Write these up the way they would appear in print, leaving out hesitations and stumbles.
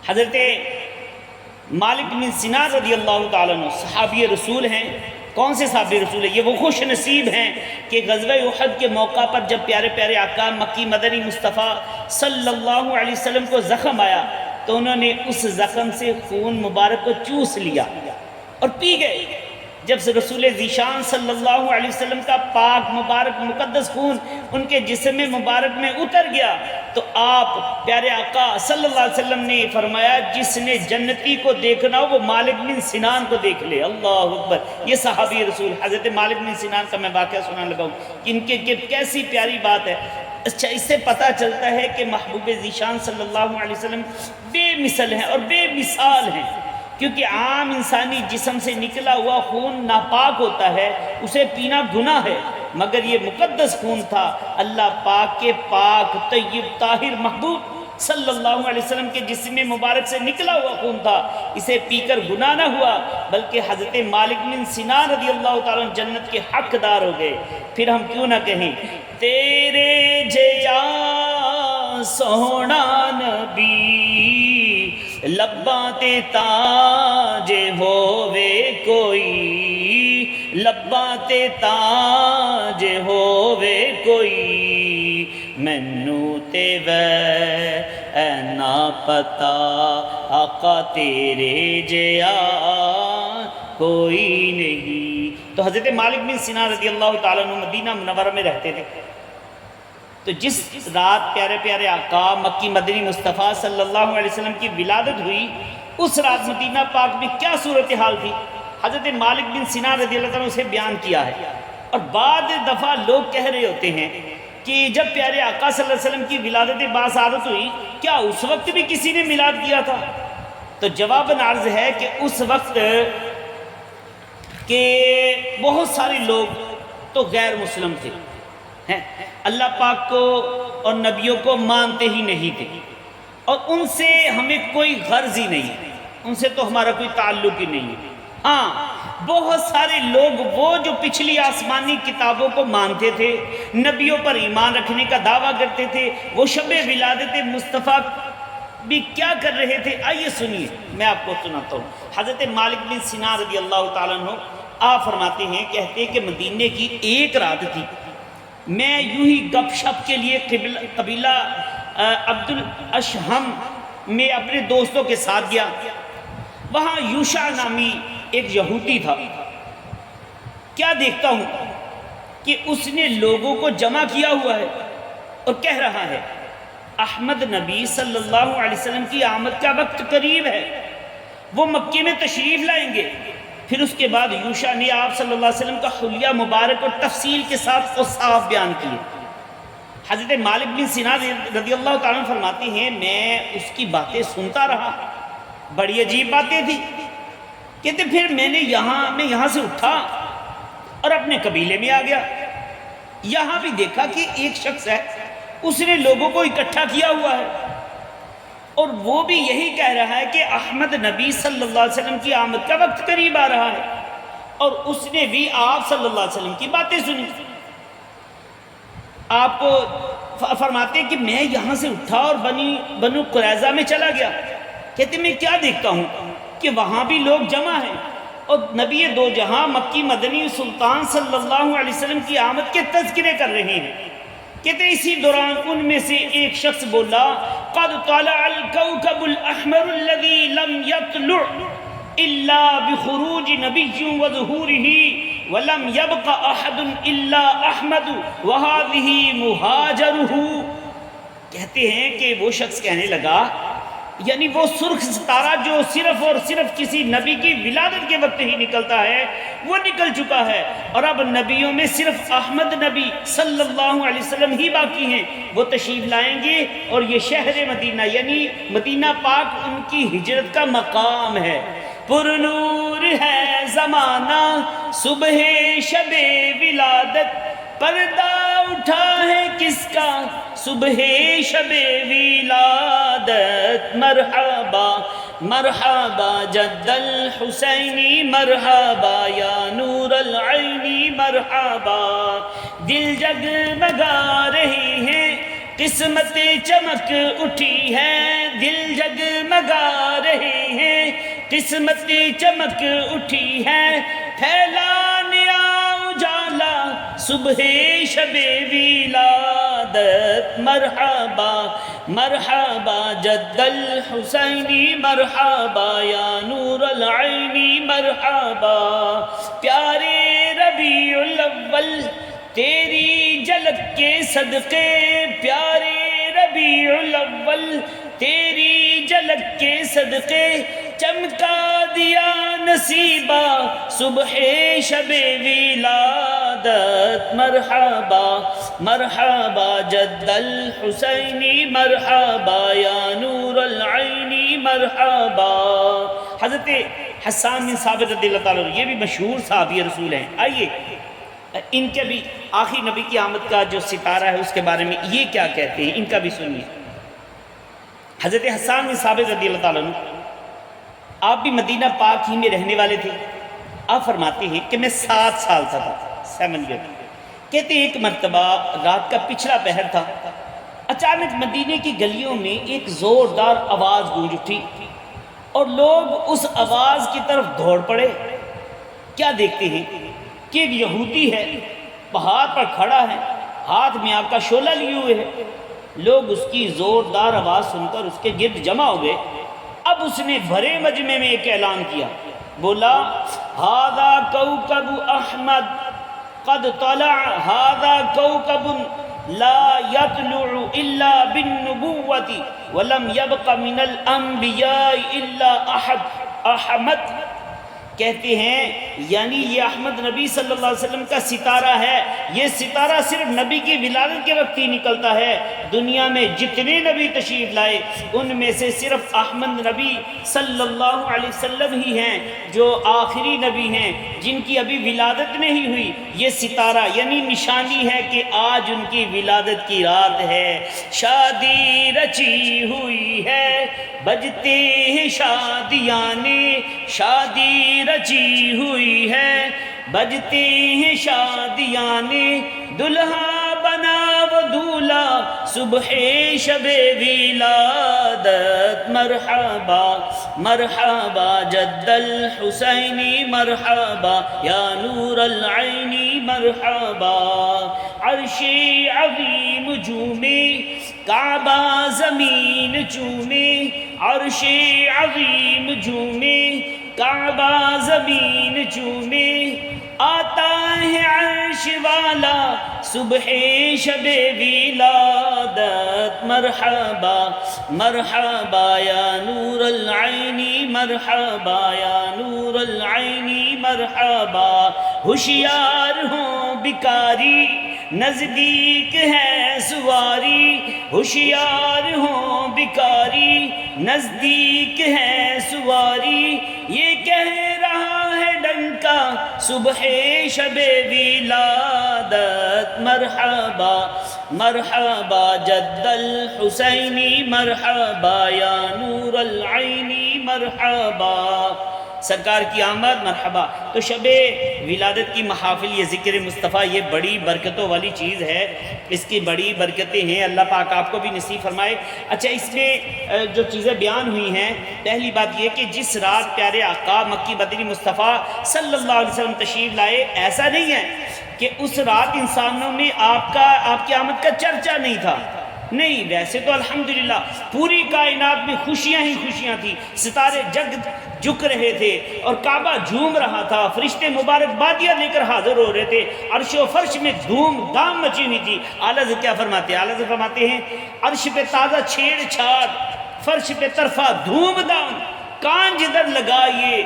حضرت مالک بن سنان رضی اللہ تعالیٰ عنہ صحابی رسول ہیں۔ کون سے صحابی رسول ہیں؟ یہ وہ خوش نصیب ہیں کہ غزوہ احد کے موقع پر جب پیارے پیارے آقا مکی مدنی مصطفیٰ صلی اللہ علیہ وسلم کو زخم آیا تو انہوں نے اس زخم سے خون مبارک کو چوس لیا اور پی گئے۔ جب سے رسول ذیشان صلی اللہ علیہ وسلم کا پاک مبارک مقدس خون ان کے جسم مبارک میں اتر گیا تو آپ پیارے آقا صلی اللہ علیہ وسلم نے فرمایا جس نے جنتی کو دیکھنا ہو وہ مالک بن سنان کو دیکھ لے۔ اللہ اکبر! یہ صحابی رسول حضرت مالک بن سنان کا میں واقعہ سنانے لگا ہوں کہ ان کے کیسی پیاری بات ہے۔ اچھا، اس سے پتہ چلتا ہے کہ محبوب ذیشان صلی اللہ علیہ وسلم بے مثل ہیں اور بے مثال ہیں، کیونکہ عام انسانی جسم سے نکلا ہوا خون ناپاک ہوتا ہے، اسے پینا گناہ ہے، مگر یہ مقدس خون تھا اللہ پاک کے پاک طیب طاہر محبوب صلی اللہ علیہ وسلم کے جسم مبارک سے نکلا ہوا خون تھا، اسے پی کر گناہ نہ ہوا بلکہ حضرت مالک بن سنان رضی اللہ تعالیٰ عنہ جنت کے حقدار ہو گئے۔ پھر ہم کیوں نہ کہیں تیرے جیا سونا نبی لباں تے تاج ہووے کوئی، لباں تے تاج ہووے کوئی، مینوں تے وے نہ پتا آقا تیرے جیا کوئی نہیں۔ تو حضرت مالک بن سنان رضی اللہ تعالیٰ عنہ مدینہ منورہ میں رہتے تھے، تو جس رات پیارے پیارے آقا مکی مدنی مصطفیٰ صلی اللہ علیہ وسلم کی ولادت ہوئی اس رات مدینہ پاک میں کیا صورتحال تھی حضرت مالک بن سنان رضی اللہ عنہ اسے بیان کیا ہے۔ اور بعض دفعہ لوگ کہہ رہے ہوتے ہیں کہ جب پیارے آقا صلی اللہ علیہ وسلم کی ولادت باسعادت ہوئی کیا اس وقت بھی کسی نے میلاد کیا تھا؟ تو جواباً عرض ہے کہ اس وقت کہ بہت سارے لوگ تو غیر مسلم تھے، اللہ پاک کو اور نبیوں کو مانتے ہی نہیں تھے اور ان سے ہمیں کوئی غرض ہی نہیں ہے، ان سے تو ہمارا کوئی تعلق ہی نہیں ہے۔ ہاں، بہت سارے لوگ وہ جو پچھلی آسمانی کتابوں کو مانتے تھے، نبیوں پر ایمان رکھنے کا دعویٰ کرتے تھے، وہ شب ولادت مصطفیٰ بھی کیا کر رہے تھے؟ آئیے سنیے، میں آپ کو سناتا ہوں۔ حضرت مالک بن سنان رضی اللہ تعالیٰ عنہ آپ فرماتے ہیں، کہتے ہیں کہ مدینے کی ایک رات تھی، میں یوں ہی گپ شپ کے لیے قبیلہ عبد الاشہم میں اپنے دوستوں کے ساتھ گیا۔ وہاں یوشع نامی ایک یہودی تھا، کیا دیکھتا ہوں کہ اس نے لوگوں کو جمع کیا ہوا ہے اور کہہ رہا ہے احمد نبی صلی اللہ علیہ وسلم کی آمد کا وقت قریب ہے، وہ مکے میں تشریف لائیں گے۔ پھر اس کے بعد یوشع نے آپ صلی اللہ علیہ وسلم کا حلیہ مبارک اور تفصیل کے ساتھ اوصاف بیان کیے۔ حضرت مالک بن سنان رضی اللہ تعالیٰ عنہ فرماتے ہیں میں اس کی باتیں سنتا رہا، بڑی عجیب باتیں تھی۔ کہتے پھر میں یہاں سے اٹھا اور اپنے قبیلے میں آ گیا، یہاں بھی دیکھا کہ ایک شخص ہے، اس نے لوگوں کو اکٹھا کیا ہوا ہے اور وہ بھی یہی کہہ رہا ہے کہ احمد نبی صلی اللہ علیہ وسلم کی آمد کا وقت قریب آ رہا ہے، اور اس نے بھی آپ صلی اللہ علیہ وسلم کی باتیں سنی۔ آپ کو فرماتے ہیں کہ میں یہاں سے اٹھا اور بنو قریظہ میں چلا گیا۔ کہتے میں کیا دیکھتا ہوں کہ وہاں بھی لوگ جمع ہیں اور نبی دو جہاں مکی مدنی سلطان صلی اللہ علیہ وسلم کی آمد کے تذکرے کر رہے ہیں۔ کہتے اسی دوران ان میں سے ایک شخص بولا قد طلع الكوكب الاحمر الذي لم يطلع الا بخروج نبي وظهوره ولم يبق احد الا احمد وهذه مهاجره۔ کہتے ہیں کہ وہ شخص کہنے لگا یعنی وہ سرخ ستارہ جو صرف اور صرف کسی نبی کی ولادت کے وقت ہی نکلتا ہے وہ نکل چکا ہے، اور اب نبیوں میں صرف احمد نبی صلی اللہ علیہ وسلم ہی باقی ہیں، وہ تشریف لائیں گے اور یہ شہر مدینہ یعنی مدینہ پاک ان کی ہجرت کا مقام ہے۔ پر نور ہے زمانہ صبح شب ولادت، پردہ اٹھا ہے کس کا صبح شب ولادت، مرحبا مرحبا جد الحسینی مرحبا یا نور العینی مرحبا، دل جگمگا رہے ہیں قسمت چمک اٹھی ہے دل جگمگا رہے ہیں، قسمت چمک اٹھی ہے پھیلا نیا اجالا صبح شب ولادت، مرحبا مرحبا جد الحسینی مرحبا یا نور العینی مرحبا، پیارے ربیع الاول تیری جھلک کے صدقے، پیارے ربیع الاول تیری جھلک کے صدقے چمکا دیا نصیبہ صبح شب ولادت، مرحبا مرحبا جد الحسینی مرحبا یا نور العینی مرحبا۔ حضرت حسان بن ثابت رضی اللہ تعالیٰ عنہ یہ بھی مشہور صحابی رسول ہیں، آئیے ان کے بھی آخری نبی کی آمد کا جو ستارہ ہے اس کے بارے میں یہ کیا کہتے ہیں، ان کا بھی سنیے۔ حضرت حسان بن ثابت رضی اللہ تعالیٰ عنہ آپ بھی مدینہ پاک ہی میں رہنے والے تھے۔ آپ فرماتے ہیں کہ میں 7 سال کا تھا، 7 ایئر۔ کہتے ہیں ایک مرتبہ رات کا پچھلا پہر تھا، اچانک مدینے کی گلیوں میں ایک زوردار آواز گونج اٹھی اور لوگ اس آواز کی طرف دوڑ پڑے۔ کیا دیکھتے ہیں کہ ایک یہودی ہے، پہاڑ پر کھڑا ہے، ہاتھ میں آپ کا شعلہ لیے ہوئے ہے۔ لوگ اس کی زوردار آواز سن کر اس کے گرد جمع ہو گئے۔ اب اس نے بھرے مجمع میں ایک اعلان کیا، بولا ھذا کوكب احمد قد طلع، ھذا کوكب لا يطلع الا بالنبوة ولم يبق من الانبیاء الا احمد۔ کہتے ہیں یعنی یہ احمد نبی صلی اللہ علیہ وسلم کا ستارہ ہے، یہ ستارہ صرف نبی کی ولادت کے وقت ہی نکلتا ہے۔ دنیا میں جتنے نبی تشریف لائے ان میں سے صرف احمد نبی صلی اللہ علیہ وسلم ہی ہیں جو آخری نبی ہیں جن کی ابھی ولادت نہیں ہوئی۔ یہ ستارہ یعنی نشانی ہے کہ آج ان کی ولادت کی رات ہے۔ شادی رچی ہوئی ہے بجتے ہیں شادیانے، شادی رچی ہوئی ہے بجتے ہیں شادیانے، دلہا بنا و دولہا صبح شب ولادت، مرحبا مرحبا جد الحسینی مرحبا یا نور العینی مرحبا۔ عرش عظیم جھومے کعبہ زمین چومے، عرش عظیم جھومے کعبہ زمین چومے، آتا ہے عرش والا صبح شب ولادت، مرحبا مرحبا یا نور العینی مرحبا یا نور العینی مرحبا۔ ہوشیار ہوں بکاری نزدیک ہے سواری، ہوشیار ہوں بکاری نزدیک ہے سواری، یہ کہہ رہا ہے ڈنکا صبح شب ولادت، مرحبا مرحبا جد الحسینی مرحبا یا نور العینی مرحبا۔ سرکار کی آمد مرحبا۔ تو شب ولادت کی محافل، یہ ذکر مصطفیٰ، یہ بڑی برکتوں والی چیز ہے، اس کی بڑی برکتیں ہیں، اللہ پاک آپ کو بھی نصیب فرمائے۔ اچھا، اس میں جو چیزیں بیان ہوئی ہیں، پہلی بات یہ کہ جس رات پیارے آقا مکی مدنی مصطفیٰ صلی اللہ علیہ وسلم تشریف لائے، ایسا نہیں ہے کہ اس رات انسانوں میں آپ کی آمد کا چرچا نہیں تھا، نہیں، ویسے تو الحمدللہ پوری کائنات میں خوشیاں ہی خوشیاں تھیں، ستارے جھک رہے تھے اور کعبہ جھوم رہا تھا، فرشتے مبارکبادیاں لے کر حاضر ہو رہے تھے، عرش و فرش میں دھوم دھام مچی ہوئی تھی۔ اعلیٰ حضرت کیا فرماتے ہیں؟ اعلیٰ حضرت فرماتے ہیں عرش پہ تازہ چھیڑ چھاڑ، فرش پہ طرفہ دھوم دھام، کان جدھر لگائیے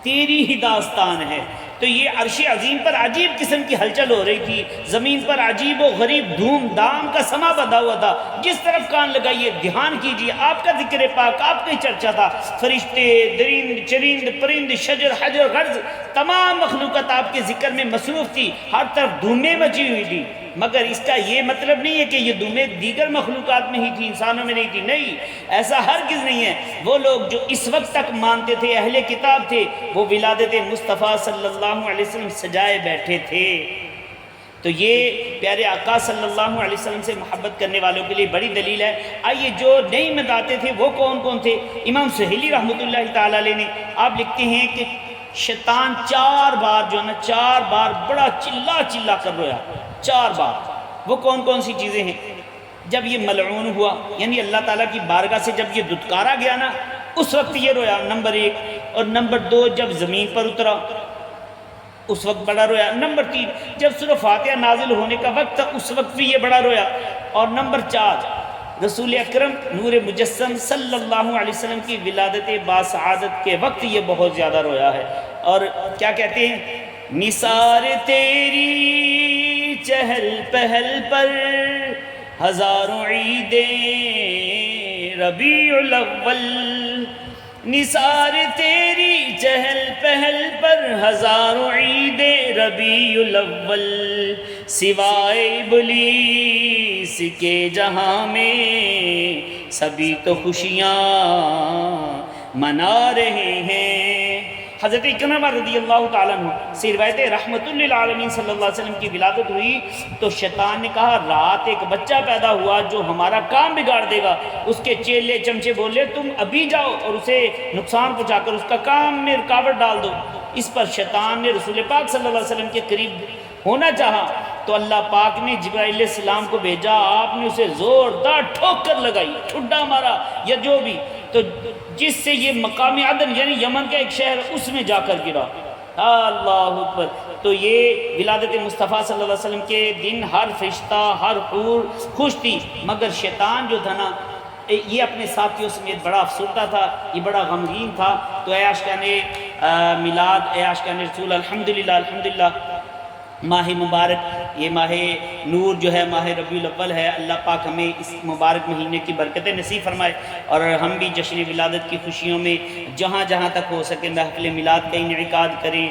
تیری ہی داستان ہے۔ تو یہ عرش عظیم پر عجیب قسم کی ہلچل ہو رہی تھی، زمین پر عجیب و غریب دھوم دھام کا سما بندھا ہوا تھا، جس طرف کان لگائیے دھیان کیجیے، آپ کا ذکر پاک، آپ کا ہی چرچا تھا، فرشتے، درند، چرند، پرند، شجر، حجر، غرض تمام مخلوقات آپ کے ذکر میں مصروف تھی، ہر طرف دھومیں مچی ہوئی تھی۔ مگر اس کا یہ مطلب نہیں ہے کہ یہ دھومیں دیگر مخلوقات میں ہی تھی، انسانوں میں نہیں تھی، نہیں، ایسا ہرگز نہیں ہے۔ وہ لوگ جو اس وقت تک مانتے تھے، اہل کتاب تھے، وہ ولادت مصطفیٰ صلی اللہ علیہ وسلم سجائے بیٹھے تھے۔ تو تو یہ پیارے آقا صلی اللہ علیہ وسلم سے محبت کرنے والوں کے لیے بڑی دلیل ہے۔ آئیے جو نہیں مناتے تھے وہ کون کون تھے؟ امام سہیلی رحمۃ اللہ تعالیٰ علیہ نے آپ لکھتے ہیں کہ شیطان 4 بار جو ہے نا 4 بار بڑا چلا چلا کر رویا، 4 بار۔ وہ کون کون سی چیزیں ہیں؟ جب یہ ملعون ہوا، یعنی اللہ تعالیٰ کی بارگاہ سے جب یہ دھتکارا گیا نا، اس وقت یہ رویا، نمبر 1۔ اور نمبر 2 جب زمین پر اترا اس وقت بڑا رویا۔ نمبر 3 جب سورہ فاتحہ نازل ہونے کا وقت تھا اس وقت بھی یہ بڑا رویا۔ اور نمبر 4 رسول اکرم نور مجسم صلی اللہ علیہ وسلم کی ولادت باسعادت کے وقت یہ بہت زیادہ رویا ہے۔ اور کیا کہتے ہیں؟ نثار تیری چہل پہل پر ہزاروں عیدیں ربیع الاول، نثار تیری چہل پہل پر ہزاروں عیدیں ربیع الاول، سوائے ابلیس کے جہاں میں سبھی تو خوشیاں منا رہے ہیں۔ حضرت اکرمہ رضی اللہ تعالیٰ عنہ سے روایت رحمت للعالمین صلی اللہ علیہ وسلم کی ولادت ہوئی تو شیطان نے کہا رات ایک بچہ پیدا ہوا جو ہمارا کام بگاڑ دے گا۔ اس کے چیلے چمچے بولے تم ابھی جاؤ اور اسے نقصان پہنچا کر اس کا کام میں رکاوٹ ڈال دو۔ اس پر شیطان نے رسول پاک صلی اللہ علیہ وسلم کے قریب ہونا چاہا تو اللہ پاک نے جبرائیل علیہ السلام کو بھیجا، آپ نے اسے زوردار ٹھوکر لگائی، ٹھڈا مارا یا جو بھی، تو جس سے یہ مقام عدن یعنی یمن کا ایک شہر اس میں جا کر گرا۔ اللہ اکبر۔ تو یہ ولادت مصطفیٰ صلی اللہ علیہ وسلم کے دن ہر فرشتہ ہر حور خوش تھی، مگر شیطان جو تھا نا یہ اپنے ساتھیوں سمیت بڑا افسردہ تھا، یہ بڑا غمگین تھا۔ تو اے عاشقان میلاد، اے عاشقان رسول، الحمدللہ الحمدللہ ماہ مبارک، یہ ماہ نور جو ہے ماہ ربیع الاول ہے، اللہ پاک ہمیں اس مبارک مہینے کی برکتیں نصیب فرمائے اور ہم بھی جشن ولادت کی خوشیوں میں جہاں جہاں تک ہو سکے محفل میلاد کا انعقاد کریں۔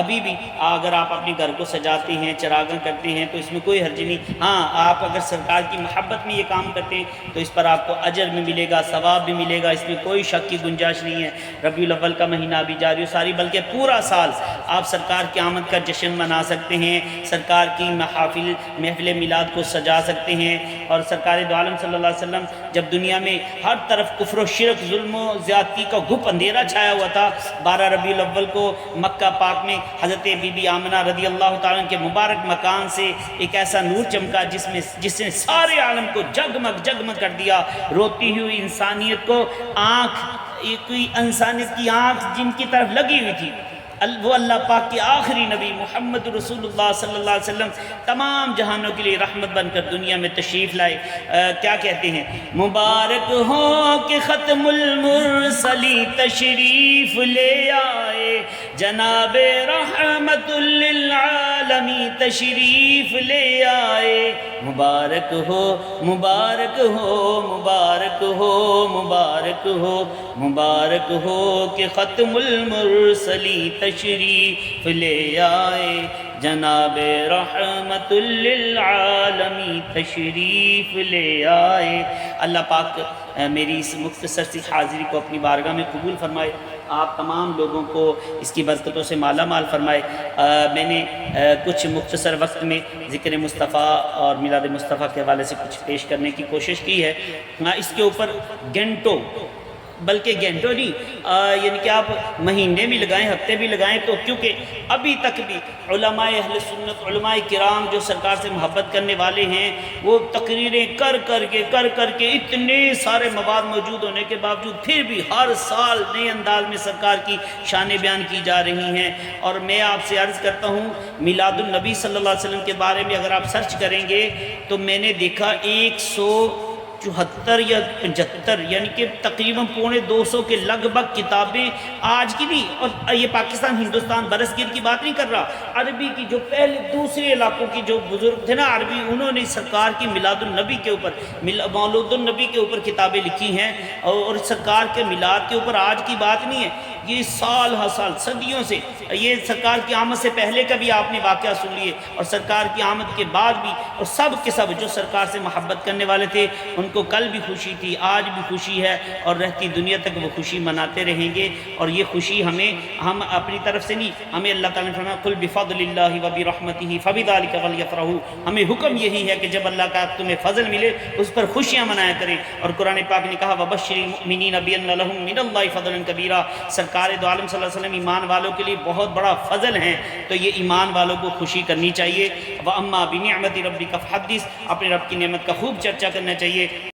ابھی بھی اگر آپ اپنے گھر کو سجاتے ہیں، چراغاں کرتے ہیں تو اس میں کوئی حرج نہیں۔ ہاں آپ اگر سرکار کی محبت میں یہ کام کرتے ہیں تو اس پر آپ کو اجر بھی ملے گا، ثواب بھی ملے گا، اس میں کوئی شک کی گنجائش نہیں ہے۔ ربیع الاول کا مہینہ بھی جاری و ساری بلکہ پورا سال آپ سرکار کی آمد کا جشن منا سکتے ہیں، سرکار کی محفل میلاد کو سجا سکتے ہیں۔ اور سرکار دو عالم صلی اللہ علیہ وسلم جب دنیا میں ہر طرف کفر و شرک، ظلم و زیادتی کا گھپ اندھیرا چھایا ہوا تھا، 12 ربیع الاول کو مکہ پاک میں حضرت بی بی آمنہ رضی اللہ تعالیٰ عنہ کے مبارک مکان سے ایک ایسا نور چمکا جس نے سارے عالم کو جگمگ جگمگ کر دیا۔ روتی ہوئی انسانیت کو کوئی انسانیت کی آنکھ جن کی طرف لگی ہوئی تھی، وہ اللہ پاک کے آخری نبی محمد رسول اللہ صلی اللہ علیہ وسلم تمام جہانوں کے لیے رحمت بن کر دنیا میں تشریف لائے۔ کیا کہتے ہیں؟ مبارک ہو کہ ختم المرسلی تشریف لے آئے، جناب رحمت للعالمی تشریف لے آئے۔ مبارک ہو مبارک ہو مبارک ہو مبارک ہو مبارک ہو کہ ختم المرسلی تشریف لے آئے، جناب رحمت للعالمی تشریف لے آئے۔ اللہ پاک میری اس مختصر سی حاضری کو اپنی بارگاہ میں قبول فرمائے، آپ تمام لوگوں کو اس کی برکتوں سے مالا مال فرمائے۔ میں نے کچھ مختصر وقت میں ذکر مصطفیٰ اور میلاد مصطفیٰ کے حوالے سے کچھ پیش کرنے کی کوشش کی ہے۔ اس کے اوپر گھنٹوں بلکہ گھنٹوں نہیں یعنی کہ آپ مہینے بھی لگائیں، ہفتے بھی لگائیں، تو کیونکہ ابھی تک بھی علماء اہل سنت، علماء کرام جو سرکار سے محبت کرنے والے ہیں، وہ تقریریں کر کر کے اتنے سارے مواد موجود ہونے کے باوجود پھر بھی ہر سال نئے انداز میں سرکار کی شان بیان کی جا رہی ہیں۔ اور میں آپ سے عرض کرتا ہوں میلاد النبی صلی اللہ علیہ وسلم کے بارے میں اگر آپ سرچ کریں گے تو میں نے دیکھا 174 یا 75 یعنی کہ تقریباً 250 کے لگ بھگ کتابیں آج کی بھی، اور یہ پاکستان ہندوستان برصغیر کی بات نہیں کر رہا، عربی کی جو پہلے دوسرے علاقوں کی جو بزرگ تھے نا عربی، انہوں نے سرکار کی میلاد النبی کے اوپر، مولود النبی کے اوپر کتابیں لکھی ہیں، اور سرکار کے میلاد کے اوپر آج کی بات نہیں ہے۔ یہ سال ہر سال صدیوں سے، یہ سرکار کی آمد سے پہلے کا بھی آپ نے واقعہ سن لیے اور سرکار کی آمد کے بعد بھی، اور سب کے سب جو سرکار سے محبت کرنے والے تھے ان کو کل بھی خوشی تھی، آج بھی خوشی ہے، اور رہتی دنیا تک وہ خوشی مناتے رہیں گے۔ اور یہ خوشی ہم اپنی طرف سے نہیں، ہمیں اللہ تعالیٰ نے فرمایا قل بفضل اللہ وبرحمتہ فبذلک فلیفرحوا، ہمیں حکم یہی ہے کہ جب اللہ کا تمہیں فضل ملے اس پر خوشیاں منایا کریں۔ اور قرآن پاک نے کہا وبشر المؤمنین بان لهم من اللہ فضلا کبیرا، سرکار دو عالم صلی اللہ علیہ وسلم ایمان والوں کے لیے بہت بڑا فضل ہیں، تو یہ ایمان والوں کو خوشی کرنی چاہیے۔ وَأَمَّا بِنِعْمَةِ رَبِّكَ فَحَدِّثْ، اپنے رب کی نعمت کا خوب چرچا کرنا چاہیے۔